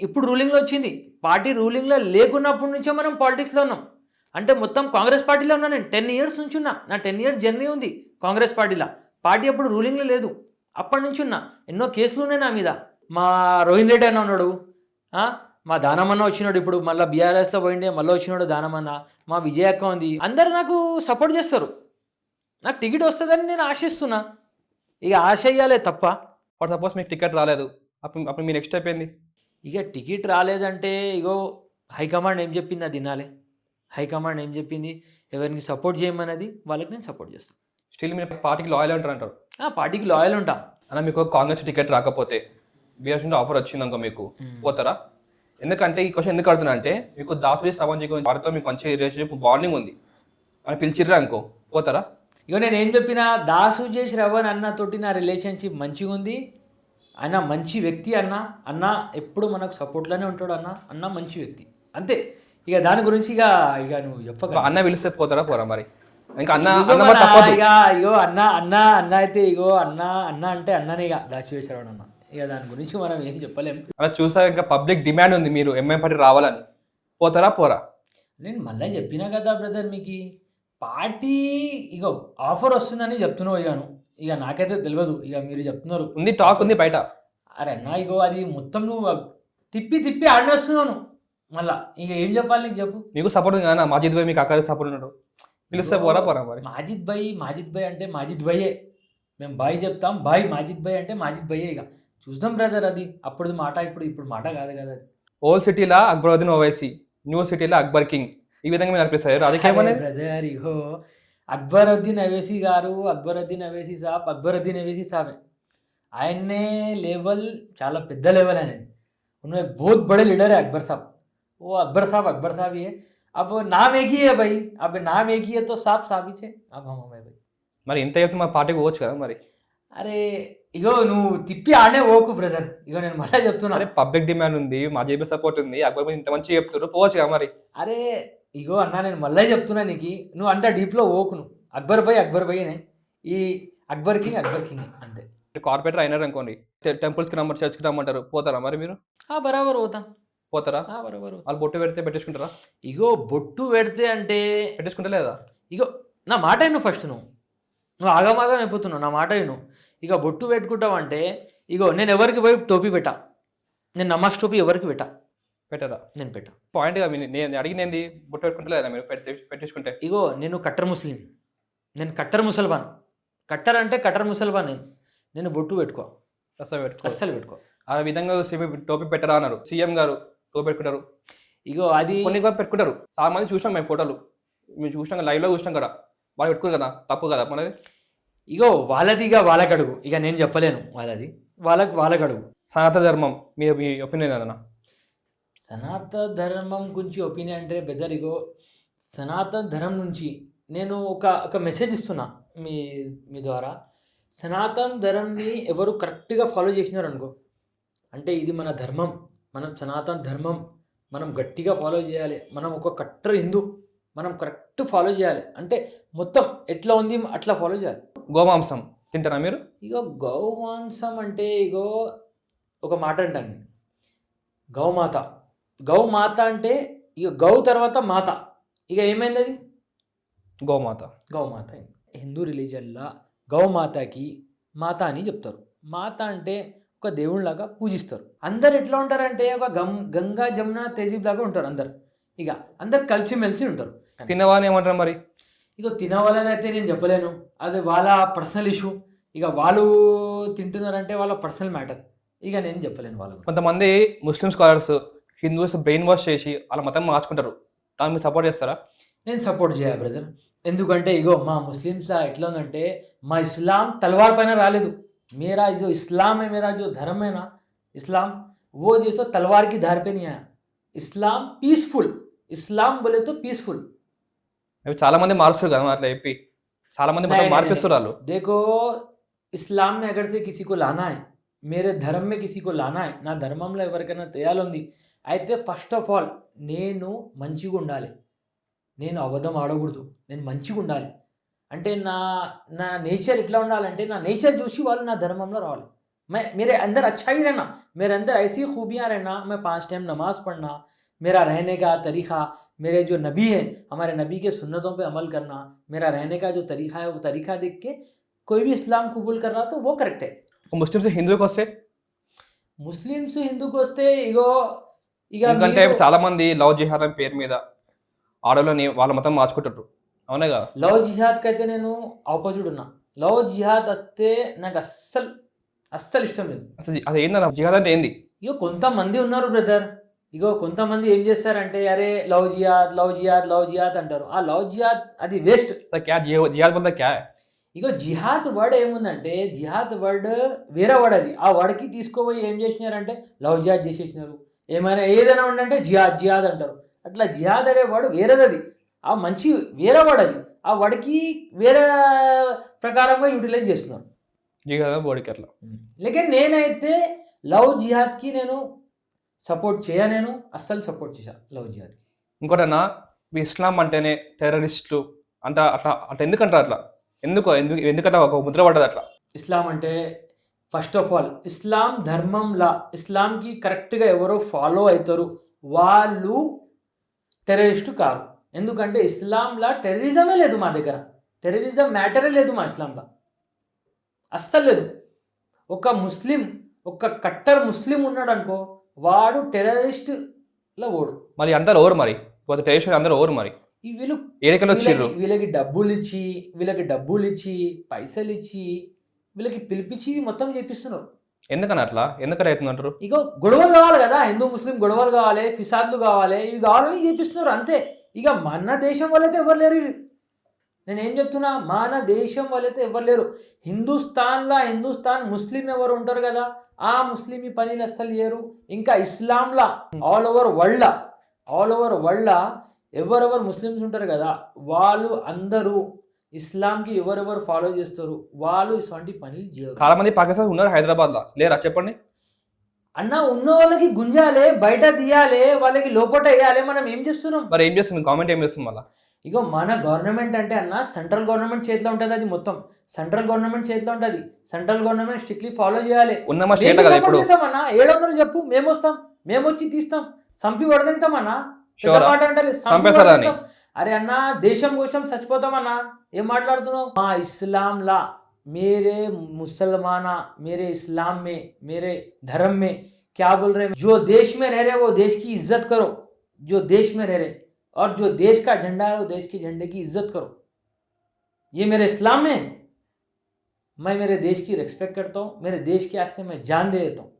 ఇప్పుడు రూలింగ్లో వచ్చింది. పార్టీ రూలింగ్లో లేకున్నప్పటి నుంచో మనం పాలిటిక్స్లో ఉన్నాం. అంటే మొత్తం కాంగ్రెస్ పార్టీలో ఉన్నా నేను 10 ఇయర్స్ నుంచి ఉన్నా. నా 10 ఇయర్స్ జర్నీ ఉంది కాంగ్రెస్ పార్టీలో. పార్టీ అప్పుడు రూలింగ్లో లేదు. అప్పటి నుంచి ఉన్నా. ఎన్నో కేసులు ఉన్నాయి నా మీద. మా రోహిన్ రెడ్డి అన్న ఉన్నాడు, మా దానమన్న వచ్చినాడు, ఇప్పుడు మళ్ళీ బీఆర్ఎస్లో పోయిండే మళ్ళీ వచ్చినాడు దానమన్న, మా విజయ అక్క ఉంది. అందరు నాకు సపోర్ట్ చేస్తారు. నాకు టికెట్ వస్తుందని నేను ఆశిస్తున్నా. ఇక ఆశ ఇయ్యాలే తప్ప. ఫర్ సపోజ్ మీకు టికెట్ రాలేదు, అప్పుడు మీ నెక్స్ట్ స్టెప్ ఏంది? ఇక టికెట్ రాలేదంటే ఇగో హైకమాండ్ ఏం చెప్పింది అది తినాలి. హైకమాండ్ ఏం చెప్పింది, ఎవరికి సపోర్ట్ చేయమన్నది వాళ్ళకి నేను సపోర్ట్ చేస్తాను. స్టిల్ మీరు పార్టీకి లాయల్ అంటారు. పార్టీకి లాయల్ ఉంటా. అన్న మీకు కాంగ్రెస్ టికెట్ రాకపోతే బీఆర్ఎస్ నుండి ఆఫర్ వచ్చింది అనుకో, మీకు పోతారా? ఎందుకంటే ఈ క్వశ్చన్ ఎందుకు అడుగుతున్నా అంటే, మీకు దాసుడి సామాజిక వారితో మీకు మంచి రిలేషన్షిప్ బాండింగ్ ఉంది అని పిలిచిర్రా అనుకో, పోతారా? ఇగో నేను ఏం చెప్పినా, దాసు చేసి రవన్ అన్నతోటి నా రిలేషన్షిప్ మంచిగా ఉంది. అన్న మంచి వ్యక్తి, అన్న ఎప్పుడు మనకు సపోర్ట్లోనే ఉంటాడు. అన్న మంచి వ్యక్తి, అంతే. ఇక దాని గురించి ఇక నువ్వు చెప్పక. అన్న పిలిస్తే పోతారా పోరా మరి? ఇంకా అన్న ఇగో అన్న అయితే ఇగో అన్న అంటే అన్ననే ఇక దాచివేశ్వరరావు అన్న. ఇక దాని గురించి మనం ఏం చెప్పలేం. అలా చూసా ఇంకా పబ్లిక్ డిమాండ్ ఉంది మీరు ఎంఐఎం పార్టీ రావాలని, పోతారా పోరా? నేను మళ్ళీ చెప్పినా కదా బ్రదర్, మీకు పార్టీ ఇగో ఆఫర్ వస్తుందని చెప్తున్నావు. ఇక నాకైతే తెలియదు, ఇక మీరు చెప్తున్నారు ఉంది, టాక్ ఉంది బయట. అరే అన్న ఇగో అది మొత్తం నువ్వు తిప్పి ఆడేస్తున్నాను మళ్ళా. ఇక ఏం చెప్పాలి నీకు చెప్పు. మీకు సపోర్ట్ ఉంది కదా, మాజిద్ భాయ్ మీకు అక్కడ సపోర్ట్ ఉన్నాడు, పిలిస్తే పోరా మరి? మాజిద్ భాయ్ అంటే మాజిద్ భాయ్యే. మేము బాయ్ చెప్తాం, బాయ్ మాజిద్ భాయ్ అంటే మాజిద్ భాయ్యే. ఇక చూద్దాం బ్రదర్, అది అప్పుడు మాట, ఇప్పుడు మాట కాదు కదా. అది ఓల్డ్ సిటీలో అక్బరుద్దీన్ ఓవైసీ, న్యూ సిటీలో అక్బర్ కింగ్, ఈ విధంగా మీరు అనిపిస్తారు రాజకీయం అనేది. బ్రదర్ ఇగో అక్బరుద్దీన్ అవైసీ గారు, అక్బరుద్దీన్ అవైసీ సాబ్ ఆయన్నే లెవెల్ చాలా పెద్ద లెవెల్ అనేది. उन्होंने बहुत बड़े लीडर है अकबर साहब. वो अकबर साहब ही है. अब नाम एक ही है भाई, अब नाम एक ही है तो साहब ही है. अब हम भाई మరి ఇంత చెప్తే మా పార్టీకి పోవచ్చు కదా మరి. అరే ఇగో నువ్వు తిప్పి ఆడనే పోకు బ్రదర్. ఇగో నేను మళ్ళీ చెప్తున్నా, అరే పబ్లిక్ డిమాండ్ ఉంది, మా జేబీ సపోర్ట్ ఉంది, అక్బర్ మీద ఇంత మంచి చెప్తున్నారు, పోవచ్చు కదా మరి. అరే ఇగో అన్న నేను మళ్ళీ చెప్తున్నా నీకు, నువ్వు అంత డీప్లో పోకు. నువ్వు అక్బర్ భాయ్నే, ఈ అక్బర్ కింగ్ అంతే. కార్పొరేటర్ అయినారు అనుకోండి, టెంపుల్స్కి రమ్మంటారు, చర్చ్కి రమ్మంటారు, పోతారా మరి మీరు? బరాబర్ పోతా. పోతారా? బరాబర్. వాళ్ళు బొట్టు పెడితే పెట్టేసుకుంటారా? ఇగో బొట్టు పెడితే అంటే పెట్టేసుకుంటా లేదా? ఇగో నా మాట విను ఫస్ట్. నువ్వు ఆగమాగం అయిపోతున్నావు, నా మాట విను. ఇక బొట్టు పెట్టుకుంటావంటే ఇగో నేను ఎవరికి పోయి టోపీ పెట్టా, నేను నమాజ్ టోపీ ఎవరికి పెట్టరా? నేను పెట్టా. పాయింట్గా నేను అడిగింది బొట్టు పెట్టుకుంటా లేదా మీరు పెట్టేసుకుంటే? ఇగో నేను కట్టర్ ముస్లిం, నేను కట్టర్ ముసల్మాన్. కట్టర్ అంటే కట్టర్ ముసల్మాన్. నేను బొట్టు పెట్టుకో, అస్సలు పెట్టుకో. ఆ విధంగా టోపీ పెట్టరా అన్నారు సీఎం గారు. టోపీ పెట్టుకుంటారు, ఇగో అది కొన్ని పెట్టుకుంటారు. చాలా మంది చూసాం మేము ఫోటోలు, మేము చూసినాం, లైవ్లో చూసినాం కదా, వాళ్ళు పెట్టుకోరు కదా, తప్పు కదా మనది. ఇగో వాళ్ళది వాళ్ళకి అడుగు, ఇక నేను చెప్పలేను. వాళ్ళకి అడుగు. సనాతన ధర్మం మీ ఒపీనియన్ ఏదన్నా? సనాతన ధర్మం గురించి ఒపీనియన్ అంటే బెదర్, ఇగో సనాతన ధర్మం నుంచి నేను ఒక మెసేజ్ ఇస్తున్నా మీ ద్వారా. సనాతన ధర్మంని ఎవరు కరెక్ట్గా ఫాలో చేసినారు అనుకో, అంటే ఇది మన ధర్మం, మనం సనాతన ధర్మం మనం గట్టిగా ఫాలో చేయాలి. మనం ఒక కట్టర్ హిందూ, మనం కరెక్ట్ ఫాలో చేయాలి. అంటే మొత్తం ఎట్లా ఉంది అట్లా ఫాలో చేయాలి. గోమాంసం తింటారా మీరు? ఇగో గౌమాంసం అంటే ఇగో ఒక మాట అంటాను, గౌమాత అంటే ఇక గౌ తర్వాత మాత. ఇక ఏమైంది అది? గౌమాత. హిందూ రిలీజన్లో గౌమాతకి మాత అని చెప్తారు. మాత అంటే ఒక దేవుళ్ళలాగా పూజిస్తారు. అందరు ఎట్లా ఉంటారంటే ఒక గంగా జమున తేజీబ్ లాగా ఉంటారు అందరు. ఇక అందరు కలిసిమెలిసి ఉంటారు. తినవాలని ఏమంటారు మరి? ఇక తినవాలని అయితే నేను చెప్పలేను, అది వాళ్ళ పర్సనల్ ఇష్యూ. ఇక వాళ్ళు తింటున్నారంటే వాళ్ళ పర్సనల్ మ్యాటర్, ఇక నేను చెప్పలేను. వాళ్ళు కొంతమంది ముస్లిం స్కాలర్స్ హిందూస్ బ్రెయిన్ వాష్ చేసి వాళ్ళ మతం మార్చుకుంటారు. దాన్ని మీరు సపోర్ట్ చేస్తారా? నేను సపోర్ట్ చేయాలి బ్రదర్. ఎందుకంటే ఇగో మా ముస్లిమ్స్‌లో ఎట్లా ఉందంటే మా ఇస్లాం తలవార్ పైన రాలేదు. मेरा जो इस्लाम है, मेरा जो धर्म है ना इस्लाम, वो जैसे तलवार की धार पे नहीं आया. इस्लाम पीसफुल, इस्लाम बोले तो पीसफुल. అవి చాలా మంది మారుస్తారు కదా అట్లా చెప్పి. చాలా మంది మొత్తం नहीं नहीं नहीं మార్పిస్తారు వాళ్ళు. देखो, ఇస్లాం में अगर से किसी को लाना है, मेरे धर्म में किसी को लाना है, నా ధర్మంలో ఎవరికైనా తేయాలంది అయితే ఫస్ట్ ఆఫ్ ఆల్ నేను మంచిగా ఉండాలి. నేను అబద్ధం ఆడకూడదు. నేను మంచిగా ఉండాలి. అంటే నా నా నేచర్ ఎట్లా ఉండాలంటే నా నేచర్ చూసి వాళ్ళు నా ధర్మంలో రావాలి. मैं मेरे अंदर अच्छा ही रहना, मेरे अंदर ऐसी खूबियाँ रहना, मैं 5 टाइम नमाज़ पढ़ना, मेरा रहने का तरीक़ा, मेरे जो नबी हैं हमारे नबी के सुन्नतों पे अमल करना, मेरा रहने का जो तरीक़ा है वो तरीक़ा देख के कोई भी इस्लाम कबूल कर रहा तो वो करेक्ट है. ముస్లిమ్స్ హిందువుకి వస్తే ముస్లిమ్స్ హిందూకి వస్తే ఇగో ఇక ఎందుకంటే మీరు చాలా మంది లవ్ జిహాద్ అనే పేరు మీద ఆడవాళ్ళని వాళ్ళ మతం మార్చుకుంటారు. అవునా కదా? లవ్ జిహాద్కి అయితే నేను ఆపోజిట్ ఉన్నా. లవ్ జిహాద్ వస్తే నాకు అస్సలు ఇష్టం లేదు. అసలు అది ఏందన్న జిహాద్ అంటే ఏంది? ఇగో కొంతమంది ఉన్నారు బ్రదర్, ఇగో కొంతమంది ఏం చేస్తారంటే అరే లవ్ జిహాద్ లవ్ జిహాద్ లవ్ జిహాద్ అంటారు. ఆ లవ్ జిహాద్ అది వేస్ట్. అసలు క్యా జిహాద్ బోల్తా క్యా హై? ఇగో జిహాద్ వర్డ్ ఏముందంటే జిహాద్ వర్డ్ వేరే వర్డ్ అది. ఆ వర్డ్కి తీసుకోపోయి ఏం చేసినారంటే లవ్ జిహాద్ చేసేసినారు. ఏమైనా ఏదైనా ఉండంటే జిహాద్ జిహాద్ అంటారు. అట్లా జిహాద్ అనే వర్డ్ వేరేది అది. ఆ మంచి వేరే వర్డ్ అది. ఆ వర్డ్కి వేరే ప్రకారంగా యూటిలైజ్ చేస్తున్నారు. జిహాద్ బోడికి అట్లా. లేకిన్ నేనైతే లవ్ జిహాద్కి నేను సపోర్ట్ నేను అస్సలు సపోర్ట్ చేశాను లవ్ జిహాద్కి. ఇంకోటన్నా ఈ ఇస్లాం అంటేనే టెర్రరిస్టులు అంట అట్లా అట్లా ఎందుకంటారు అట్లా? ఎందుకంటే ఒక ముద్ర పడ్డది అట్లా. ఇస్లాం అంటే ఫస్ట్ ఆఫ్ ఆల్ ఇస్లాం ధర్మంలా ఇస్లాంకి కరెక్ట్గా ఎవరో ఫాలో అవుతారు వాళ్ళు టెర్రరిస్టు కారు. ఎందుకంటే ఇస్లాంలా టెర్రరిజమే లేదు మా దగ్గర. టెర్రరిజం మ్యాటరే లేదు మా ఇస్లాంలో, అస్సలు లేదు. ఒక ముస్లిం ఒక కట్టర్ ముస్లిం ఉన్నాడు అనుకో వాడు టెర్రరిస్ట్లో ఓడు. మరి అందరు ఓరు మరి టెర్రరిస్ట్ అందరూ ఓరు మరి ఈ వీళ్ళు ఏడికలు వచ్చిర్రు. వీళ్ళకి డబ్బులు ఇచ్చి పైసలు ఇచ్చి వీళ్ళకి పిలిపించి మొత్తం చేపిస్తున్నారు. ఎందుకని అట్లా ఎందుకని అవుతుందంటారు? ఇక గొడవలు కావాలి కదా, హిందూ ముస్లిం గొడవలు కావాలి, ఫిసాద్లు కావాలి, ఇవి కావాలని చేపిస్తున్నారు అంతే. ఇక మన దేశం వాళ్ళైతే ఎవరు లేరు. నేనేం చెప్తున్నా, మన దేశం వాళ్ళైతే ఎవరు లేరు. హిందుస్థాన్ ముస్లిం ఎవరు ఉంటారు కదా, ఆ ముస్లిం ఈ పనులు అస్సలు చేయరు. ఇంకా ఇస్లాంలా ఆల్ ఓవర్ వరల్డ్ ఎవరెవరు ముస్లిమ్స్ ఉంటారు కదా వాళ్ళు అందరూ ఇస్లాంకి ఎవరెవరు ఫాలో చేస్తారు వాళ్ళు ఇటువంటి పనులు చేయరు. చాలా మంది పాకిస్తాన్ ఉన్నారు హైదరాబాద్లో, లేరా చెప్పండి అన్న? ఉన్న వాళ్ళకి గుంజాలి, బయట తీయాలి, వాళ్ళకి లోపట వేయాలి. మనం ఏం చేస్తున్నాం మరి? ఏం చేస్తుంది గవర్నమెంట్? ఏం చేస్తుంది మళ్ళీ? ఇగో మన గవర్నమెంట్ అంటే అన్న సెంట్రల్ గవర్నమెంట్ చేతిలో ఉంటుంది. అది మొత్తం సెంట్రల్ గవర్నమెంట్ చేతిలో ఉంటుంది. సెంట్రల్ గవర్నమెంట్ స్ట్రిక్ట్లీ ఫాలో చేయాలి. ఉన్నమా స్టేట్ కదా ఇప్పుడు చేస్తామన్నా 700 చెప్పు, మేము వస్తాం, మేము వచ్చి తీస్తాం, సంపి వడదెంతామన్నా. మాట అంటే అరే అన్న దేశం కోసం చచ్చిపోతామన్నా, ఏం మాట్లాడుతున్నావు? మా ఇస్లాంలా मेरे मुसलमाना मेरे इस्लाम में मेरे धर्म में क्या बोल रहे हैं, जो देश में रह रहे वो देश की इज्जत करो, जो देश में रह रहे और जो देश का झंडा है वो देश के झंडे की इज्जत करो. ये मेरे इस्लाम में मैं मेरे देश की रेस्पेक्ट करता हूँ. मेरे देश के वास्ते मैं जान दे देता हूँ.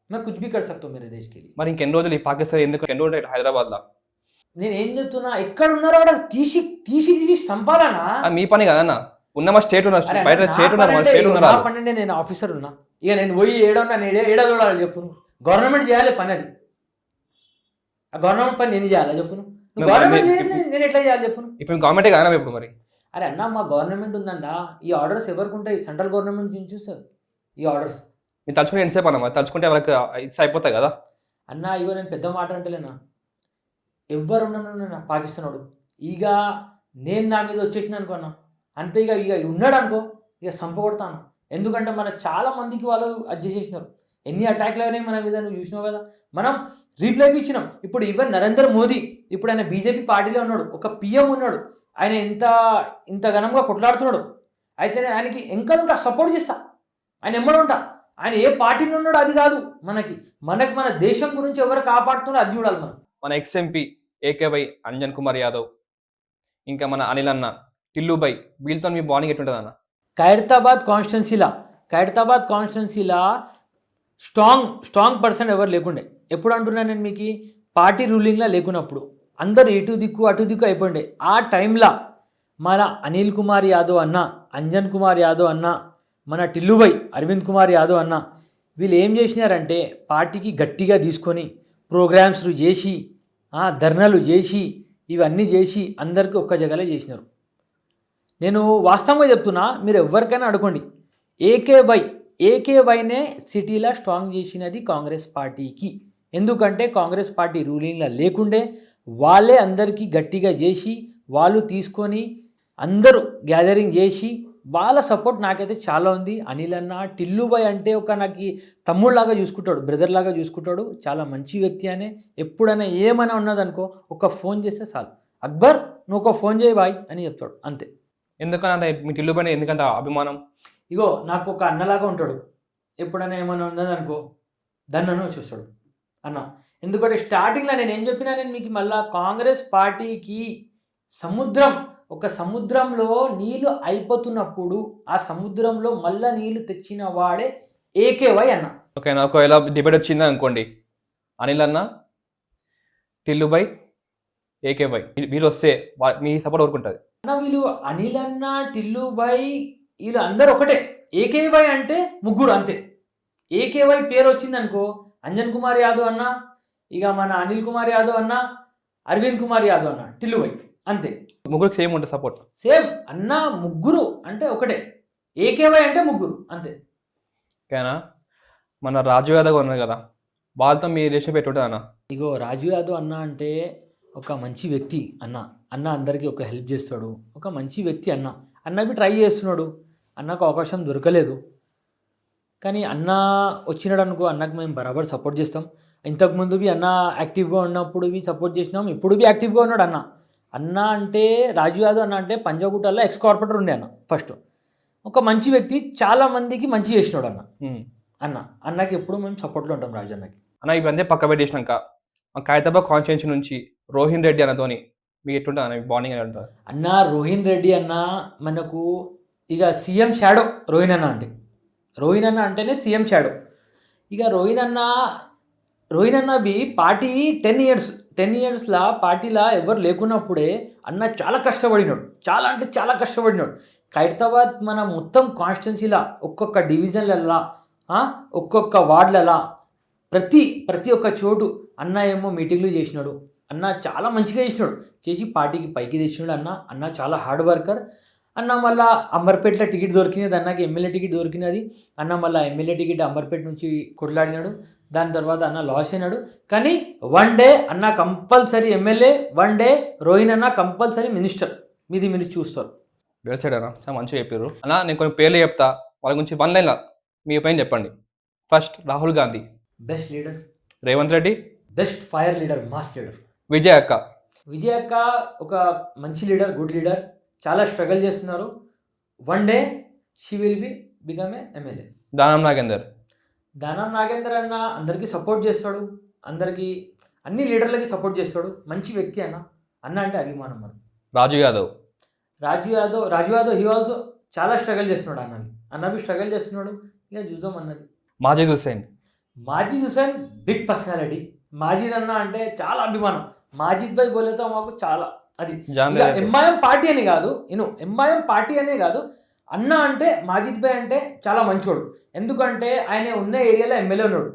मैं कुछ भी कर सकता हूँ मेरे देश के लिए. మరి ఇంకెన్ని రోజులు ఈ పాకిస్తాన్ ఎందుకు ఎన్ని రోజులు హైదరాబాద్లో? నేను ఏం చెప్తున్నా, ఎక్కడ ఉన్నారో వాడు తీసి సంపాదనా మీ పని కదన్నా. ఉన్నమా స్టేట్ ఉన్నారు, బయట స్టేట్ ఉన్నారు, స్టేట్ ఉన్నారు. పన్నెండే నేను ఆఫీసర్ ఉన్నా. ఇక నేను పోయి ఏడా చూడాలి చెప్పు? గవర్నమెంట్ చేయాలి పని. అది ఆ గవర్నమెంట్ పని నేను చేయాలా చెప్పు? గవర్నమెంట్ చేయాలి, నేను ఎట్లా చేయాలి చెప్పు? ఇప్పుడు గవర్నమెంటే కదా ఇప్పుడు మరి. అరే అన్న మా గవర్నమెంట్ ఉందండా, ఈ ఆర్డర్స్ ఎవరికి ఉంటాయి? సెంట్రల్ గవర్నమెంట్ నుంచి చూస్తారు ఈ ఆర్డర్స్. మీరు తలుచుకుంటే ఎంతసేపు అన్న? తలుచుకుంటే వాళ్ళకి అయిపోతాయి కదా అన్న. ఇగో నేను పెద్ద మాట అంటలేనా, ఎవరు ఉన్నాను పాకిస్తాన్ వాడు. ఇక నేను నా మీద వచ్చేసిన అనుకున్నా అంతే. ఇక ఉన్నాడు అనుకో ఇక సంపగొడతాను. ఎందుకంటే మన చాలా మందికి వాళ్ళు అది చేసేసినారు. ఎన్ని అటాక్లు అయినాయి మన మీద నువ్వు చూసినావు కదా. మనం రీప్లై ఇచ్చినాం. ఇప్పుడు ఈవెన్ నరేంద్ర మోదీ ఇప్పుడు ఆయన బీజేపీ పార్టీలో ఉన్నాడు, ఒక పిఎం ఉన్నాడు. ఆయన ఇంత ఘనంగా కొట్లాడుతున్నాడు. అయితే నేను ఆయనకి ఇంకా సపోర్ట్ చేస్తా, ఆయన ఎమ్మడం ఉంటా. ఆయన ఏ పార్టీలో ఉన్నాడో అది కాదు మనకి మన దేశం గురించి ఎవరు కాపాడుతున్నారో అది చూడాలి మనం. మన ఎక్స్ఎంపీ ఏకేవై అంజన్ కుమార్ యాదవ్, ఇంకా మన అనిల్ అన్న, టిల్లుబాయ్, వీళ్ళతో మీ బాండింగ్ ఎట్లుంటుంది అన్న? ఖైరతాబాద్ కాన్స్టిట్యున్సీలా స్ట్రాంగ్ పర్సన్ ఎవరు లేకుండే. ఎప్పుడు అంటున్నా నేను మీకు, పార్టీ రూలింగ్లో లేకున్నప్పుడు అందరు ఇటు దిక్కు అటు దిక్కు అయిపోయిండే. ఆ టైంలో మన అనిల్ కుమార్ యాదవ్ అన్న, అంజన్ కుమార్ యాదవ్ అన్న, మన టిల్లుభాయ్ అరవింద్ కుమార్ యాదవ్ అన్న వీళ్ళు ఏం చేసినారంటే పార్టీకి గట్టిగా తీసుకొని ప్రోగ్రామ్స్లు చేసి ధర్నాలు చేసి ఇవన్నీ చేసి అందరికీ ఒక్క జగలే చేసినారు. నేను వాస్తవంగా చెప్తున్నా, మీరు ఎవరికైనా అడుకోండి, ఏకేవైనే సిటీలో స్ట్రాంగ్ చేసినది కాంగ్రెస్ పార్టీకి. ఎందుకంటే కాంగ్రెస్ పార్టీ రూలింగ్లో లేకుండే వాళ్ళే అందరికీ గట్టిగా చేసి వాళ్ళు తీసుకొని అందరూ గ్యాదరింగ్ చేసి వాళ్ళ సపోర్ట్ నాకైతే చాలా ఉంది. అనిల్ అన్న టిల్లుబాయ్ అంటే ఒక నాకు తమ్ముళ్ళలాగా చూసుకుంటాడు, బ్రదర్ లాగా చూసుకుంటాడు, చాలా మంచి వ్యక్తి అనే. ఎప్పుడైనా ఏమైనా ఉన్నదనుకో ఒక ఫోన్ చేస్తే చాలు, అక్బర్ నువ్వు ఒక ఫోన్ చేయి బాయ్ అని చెప్తాడు, అంతే. ఎందుకనంటే మీ టిల్లు పైన ఎందుకంత అభిమానం? ఇగో నాకు ఒక అన్నలాగా ఉంటాడు. ఎప్పుడైనా ఏమైనా ఉన్నదనుకో దాన్ని చూస్తాడు అన్న. ఎందుకంటే స్టార్టింగ్లో నేను ఏం చెప్పినా, నేను మీకు మళ్ళీ కాంగ్రెస్ పార్టీకి ఒక సముద్రంలో నీళ్ళు అయిపోతున్నప్పుడు ఆ సముద్రంలో మళ్ళా నీళ్ళు తెచ్చిన వాడే ఏకేవై అన్న. ఓకే, నాకు ఎలా డిబేట్ వచ్చిందా అనుకోండి, అనిల్ అన్న, టిల్లుబాయ్, ఏకేవై వీళ్ళు వస్తే మీ సపోర్ట్ ఊరుకుంటుంది అన్న. వీళ్ళు అనిల్ అన్న, టిల్లుబాయ్ వీళ్ళు అందరు ఒకటే. ఏకేవై అంటే ముగ్గురు అంతే. ఏకేవై పేరు వచ్చిందనుకో అంజన్ కుమార్ యాదవ్ అన్న, ఇక మన అనిల్ కుమార్ యాదవ్ అన్న, అరవింద్ కుమార్ యాదవ్ అన్న, టిల్లుబాయ్, అంతే. ముగ్గురికి సేమ్ ఉంటుంది సపోర్ట్. సేమ్ అన్న, ముగ్గురు అంటే ఒకటే. ఏకేవై అంటే ముగ్గురు అంతే. ఓకేనా? మన రాజు యాదవ్ ఉన్నారు కదా, వాళ్ళతో మీ రిలేషన్ పెట్టుంటుంది అన్న. ఇగో రాజు యాదవ్ అన్న అంటే ఒక మంచి వ్యక్తి అన్న. అన్న అందరికీ ఒక హెల్ప్ చేస్తాడు, ఒక మంచి వ్యక్తి అన్న. అన్నవి ట్రై చేస్తున్నాడు, అన్నకు అవకాశం దొరకలేదు. కానీ అన్న వచ్చినాడు అనుకో, అన్నకు మేము బరాబర్ సపోర్ట్ చేస్తాం. ఇంతకుముందు అన్న యాక్టివ్గా ఉన్నప్పుడు సపోర్ట్ చేసినాం, ఇప్పుడు యాక్టివ్గా ఉన్నాడు అన్న. అన్న అంటే రాజు యాదవ్ అన్న అంటే పంజాగుట్టలో ఎక్స్ కార్పొరేటర్ ఉండే అన్న. ఫస్ట్ ఒక మంచి వ్యక్తి, చాలా మందికి మంచి చేసినాడు అన్న. అన్నకి ఎప్పుడు మేము సపోర్ట్లో ఉంటాం రాజు అన్నకి. అన్న ఇవన్నీ పక్క పెట్టేసినాక ఖైరతాబాద్ కాన్స్టిట్యూన్సీ నుంచి రోహిన్ రెడ్డి అన్నతోని మీకు ఎట్లుంటుంది అన్న బాండింగ్ అని ఉంటుంది? అన్న రోహిన్ రెడ్డి అన్న మనకు ఇక సీఎం షాడో. రోహిన్ అన్న అంటేనే సీఎం షాడో. ఇక రోహిన్ అన్నవి పార్టీ 10 ఇయర్స్లో పార్టీలో ఎవరు లేకున్నప్పుడే అన్న చాలా కష్టపడినాడు, చాలా అంటే చాలా కష్టపడినాడు. ఖైరతాబాద్ మన మొత్తం కాన్స్టిట్యున్సీలా ఒక్కొక్క డివిజన్లలా ఒక్కొక్క వార్డులలా ప్రతి ఒక్క చోటు అన్న ఏమో మీటింగ్లు చేసినాడు. అన్న చాలా మంచిగా చేసినాడు, చేసి పార్టీకి పైకి తెచ్చినాడు. అన్న చాలా హార్డ్ వర్కర్ అన్న. మళ్ళీ అంబర్పేటలో టికెట్ దొరికినది అన్నకి, ఎమ్మెల్యే టికెట్ దొరికినది అన్న. మళ్ళీ ఎమ్మెల్యే టికెట్ అంబర్పేట నుంచి కొట్లాడినాడు. దాని తర్వాత అన్న లాస్ అయినాడు. కానీ వన్ డే అన్న compulsory MLA, one day Rohin అన్న కంపల్సరీ మినిస్టర్. మీరు చూస్తారు. వెబ్సైట్ అన్న చాలా మంచిగా చెప్పారు అన్న. నేను కొన్ని పేర్లు చెప్తా, వాళ్ళ గురించి 1 లైన్లో మీ పైన చెప్పండి. First Rahul Gandhi, best leader. Revanth Reddy, best fire leader, mass leader. Vijay అక్క ఒక మంచి లీడర్, గుడ్ లీడర్. చాలా స్ట్రగుల్ చేస్తున్నారు. One day she will become a MLA. Danam Nagender అన్న అందరికీ సపోర్ట్ చేస్తాడు, అందరికీ అన్ని లీడర్లకి సపోర్ట్ చేస్తాడు, మంచి వ్యక్తి అన్న. అంటే అభిమానం మనం. రాజు యాదవ్ హీ ఆల్సో చాలా స్ట్రగుల్ చేస్తున్నాడు. అన్నవి స్ట్రగుల్ చేస్తున్నాడు. ఇక చూద్దాం అన్నది. Majid Hussain big personality. మాజిద్ అన్న అంటే చాలా అభిమానం. మాజిద్ భాయ్ బోలేతో మాకు చాలా అది. ఎంఐఎం పార్టీ అనే కాదు అన్న అంటే మాజిద్ భాయ్ అంటే చాలా మంచోడు. ఎందుకంటే ఆయన ఉన్న ఏరియాలో ఎమ్మెల్యే ఉన్నాడు.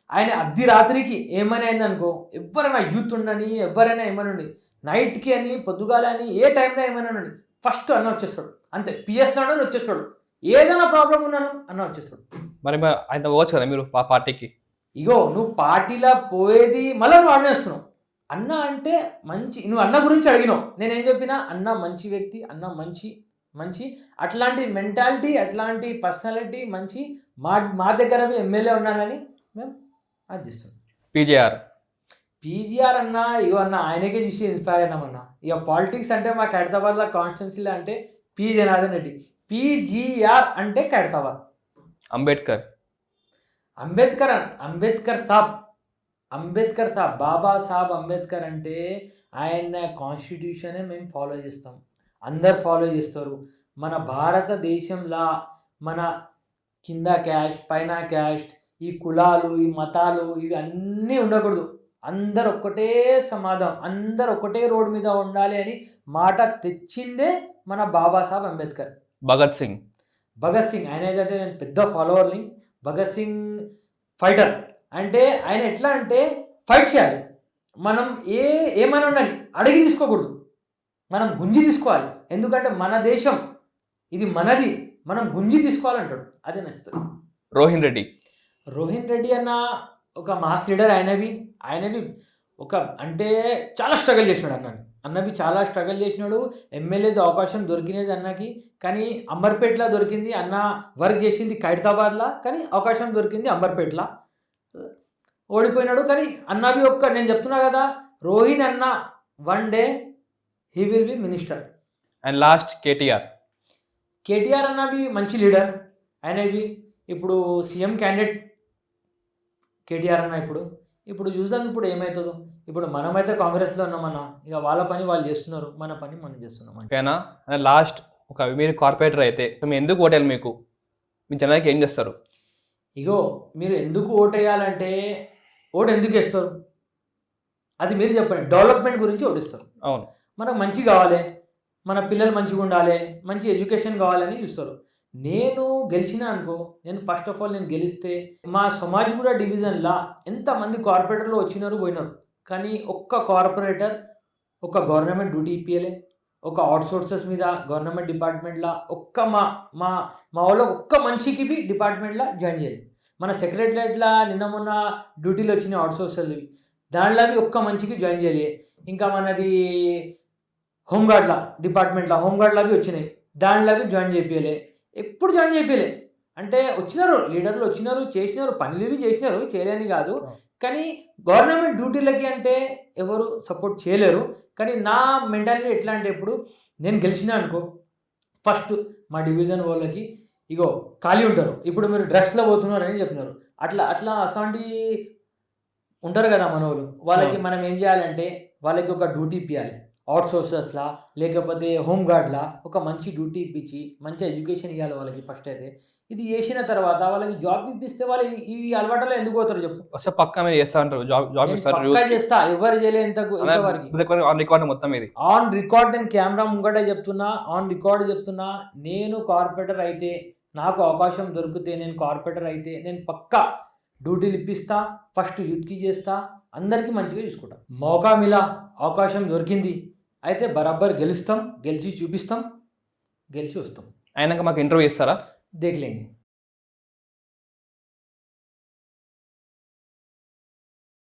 ఆయన అర్ధరాత్రికి ఏమైనా అయిందనుకో, ఎవరైనా యూత్ ఉండని, ఎవరైనా ఏమైనా ఉండి, నైట్కి అని, పొద్దుగాల అని, ఏ టైంలో ఏమైనా ఉండి, ఫస్ట్ అన్న వచ్చేస్తాడు. అంతే, పిఎస్ నాడు వచ్చేస్తాడు. ఏదైనా ప్రాబ్లం ఉన్నాను అన్న వచ్చేస్తాడు. మరి ఆయన పోవచ్చు కదా మీరు పార్టీకి. ఇగో నువ్వు పార్టీలో పోయేది మళ్ళీ నువ్వు అన్నేస్తున్నావు. అన్న అంటే మంచి, నువ్వు అన్న గురించి అడిగినావు, నేనేం చెప్పినా అన్న మంచి వ్యక్తి, అన్న మంచి అట్లాంటి మెంటాలిటీ, అట్లాంటి పర్సనాలిటీ మంచి. మా దగ్గర ఎమ్మెల్యే ఉన్నానని మేము అది చేస్తున్నాం. పీజీఆర్ అన్న ఇగో అన్న ఆయనకే చూసి ఇన్స్పైర్ అయినామన్న. ఇక పాలిటిక్స్ అంటే మా ఖైరతాబాద్లో కాన్స్టిట్యున్సీలో అంటే పి జనార్దన్ రెడ్డి. పీజీఆర్ అంటే ఖైరతాబాద్. అంబేద్కర్ సాబ్ బాబా సాబ్ అంబేద్కర్ అంటే ఆయన కాన్స్టిట్యూషనే మేము ఫాలో చేస్తాం, అందరు ఫాలో చేస్తారు. మన భారతదేశంలో మన కింద క్యాస్ట్, పైన క్యాస్ట్, ఈ కులాలు, ఈ మతాలు ఇవి అన్నీ ఉండకూడదు. అందరు ఒక్కటే సమాజం, అందరు ఒకటే రోడ్ మీద ఉండాలి అని మాట తెచ్చిందే మన బాబాసాహెబ్ అంబేద్కర్. భగత్ సింగ్. భగత్ సింగ్ ఆయన ఏదంటే నేను పెద్ద ఫాలోవర్ని. భగత్ సింగ్ ఫైటర్. అంటే ఆయన ఎట్లా అంటే ఫైట్ చేయాలి. మనం ఏమైనా ఉండని అడిగి తీసుకోకూడదు. మనం గుంజి తీసుకోవాలి. ఎందుకంటే మన దేశం, ఇది మనది, మనం గుంజి తీసుకోవాలంటాడు. అదే నచ్చుతుంది. రోహిన్ రెడ్డి. రోహిన్ రెడ్డి అన్న ఒక మాస్ లీడర్. ఆయనవి ఒక అంటే చాలా స్ట్రగుల్ చేసినాడు అన్నవి చాలా స్ట్రగుల్ చేసినాడు. ఎమ్మెల్యేది అవకాశం దొరికినది అన్నకి, కానీ అంబర్పేటలో దొరికింది. అన్న వర్క్ చేసింది ఖైరతాబాద్లో, కానీ అవకాశం దొరికింది అంబర్పేటలో. ఓడిపోయినాడు. కానీ అన్నవి నేను చెప్తున్నా కదా, రోహిన్ అన్న one day he will be minister. And last KTR అన్నవి మంచి లీడర్. ఆయనవి ఇప్పుడు సీఎం క్యాండిడేట్ కేటీఆర్ అన్న. ఇప్పుడు చూద్దాం ఇప్పుడు ఏమవుతుందో. ఇప్పుడు మనమైతే కాంగ్రెస్లో ఉన్నామన్నా, ఇక వాళ్ళ పని వాళ్ళు చేస్తున్నారు, మన పని మనం చేస్తున్నాం. ఓకేనా. అండ్ లాస్ట్ మీరు కార్పొరేటర్ అయితే మీరు ఎందుకు ఓటేయాలి? మీ జనానికి ఏం చేస్తారు? ఇగో మీరు ఎందుకు ఓటేయాలంటే, ఓటు ఎందుకు వేస్తారు అది మీరు చెప్పండి. డెవలప్మెంట్ గురించి ఓటేస్తారు. అవును. మనకు మంచి కావాలి, మన పిల్లలు మంచిగా ఉండాలి, మంచి ఎడ్యుకేషన్ కావాలని చూస్తారు. నేను గెలిచినా అనుకో, నేను ఫస్ట్ ఆఫ్ ఆల్ నేను గెలిస్తే మా సమాజ్గూడ డివిజన్లో ఎంతమంది కార్పొరేటర్లు వచ్చినారు పోయినారు, కానీ ఒక్క కార్పొరేటర్ ఒక గవర్నమెంట్ డ్యూటీ ఇప్పియలే, ఒక అవుట్సోర్సెస్ మీద గవర్నమెంట్ డిపార్ట్మెంట్లో ఒక్క మా వాళ్ళకి ఒక్క మనిషికి డిపార్ట్మెంట్లో జాయిన్ చేయాలి. మన సెక్రటరియట్లో నిన్న మొన్న డ్యూటీలు వచ్చినాయి అవుట్సోర్సెస్, దాంట్లో ఒక్క మనిషికి జాయిన్ చేయాలి. ఇంకా మనది హోంగార్డ్ల డిపార్ట్మెంట్లో హోంగార్డ్లు వచ్చినాయి, దాంట్లో జాయిన్ చేయాలి. ఎప్పుడు జాయిన్ చేయాలి అంటే వచ్చినారు లీడర్లు, వచ్చినారు, చేసినారు, పనులు చేసినారు, చేయలేని కాదు. కానీ గవర్నమెంట్ డ్యూటీలకి అంటే ఎవరు సపోర్ట్ చేయలేరు. కానీ నా మెంటాలిటీ ఎట్లా అంటే, ఇప్పుడు నేను గెలిచినా అనుకో, ఫస్ట్ మా డివిజన్ వాళ్ళకి ఇగో ఖాళీ ఉంటారు, ఇప్పుడు మీరు డ్రగ్స్లో పోతున్నారు అని చెప్పినారు, అట్లా అసంటి ఉంటారు కదా మన వాళ్ళకి మనం ఏం చేయాలంటే వాళ్ళకి ఒక డ్యూటీ ఇప్పించాలి. అవుట్సోర్సెస్లా లేకపోతే హోంగార్డ్లా ఒక మంచి డ్యూటీ ఇప్పించి మంచి ఎడ్యుకేషన్ ఇవ్వాలి వాళ్ళకి. ఫస్ట్ అయితే ఇది చేసిన తర్వాత వాళ్ళకి జాబ్ ఇప్పిస్తే వాళ్ళు ఈ అలవాటులో ఎందుకు పోతారు చెప్పు. పక్కా మీరు చేస్తా అంటారు జాబ్ చేస్తా, ఎవరు చేయలే ఇంతవరకు మొత్తం ఇది ఆన్ రికార్డ్. నేను కెమెరా ముంగట చెప్తున్నా, ఆన్ రికార్డ్ చెప్తున్నా, నేను కార్పొరేటర్ అయితే, నాకు అవకాశం దొరికితే, నేను కార్పొరేటర్ అయితే నేను పక్కా డ్యూటీలు ఇప్పిస్తా, ఫస్ట్ యూత్కి చేస్తా, అందరికీ మంచిగా చూసుకుంటాం. మౌకా మిలా, అవకాశం దొరికింది అయితే బరాబర్ గెలుస్తాం, గెలిచి చూపిస్తాం, గెలిచి వస్తాం. అయినాక మాకు ఇంటర్వ్యూ ఇస్తారా? దేఖలేండి.